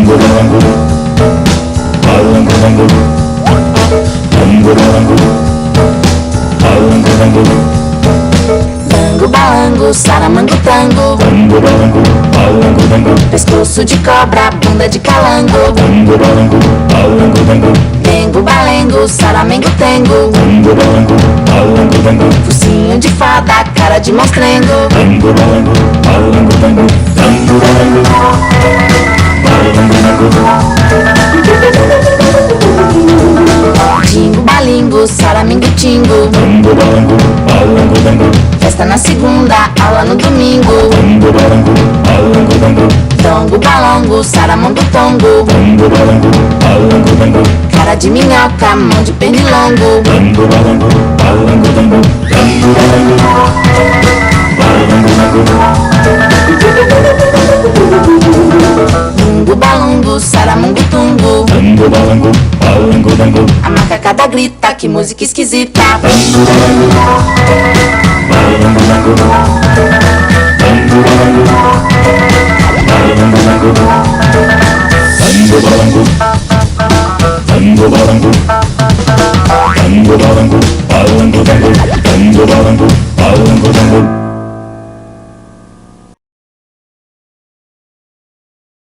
balango, balango, balango, balango, balango, balango, Tango, balango, saramango, tango. balango, balango, balango, balango, Pescoço de cobra, bunda de calango. balango, balango, balango, balango, Dengo, balengo, saramengo, tengo. balango, balango, balango, balango, Focinho de fada, cara de monstrengo. balango, balango, balango, balango, balango, balango, balango, balango, Dingo, balingo, saramingo, tingo. balango, balango, balango, balango, Festa na segunda, aula no domingo. balango, balango, balango, balango, Tongo, balongo, saramongo, tongo. balango, balango, balango, balango, Cara de minhoca, mão de pernilongo. balango, balango, balango, balango, balango, balango, balango, Dungo, balongo, saramongo, tungo. balango, balango, balango, balango, A macacada grita, que música esquisita. balango, balango, balango, balango, balango, balango, balango, balango, balango, balango, balango, balango, balango,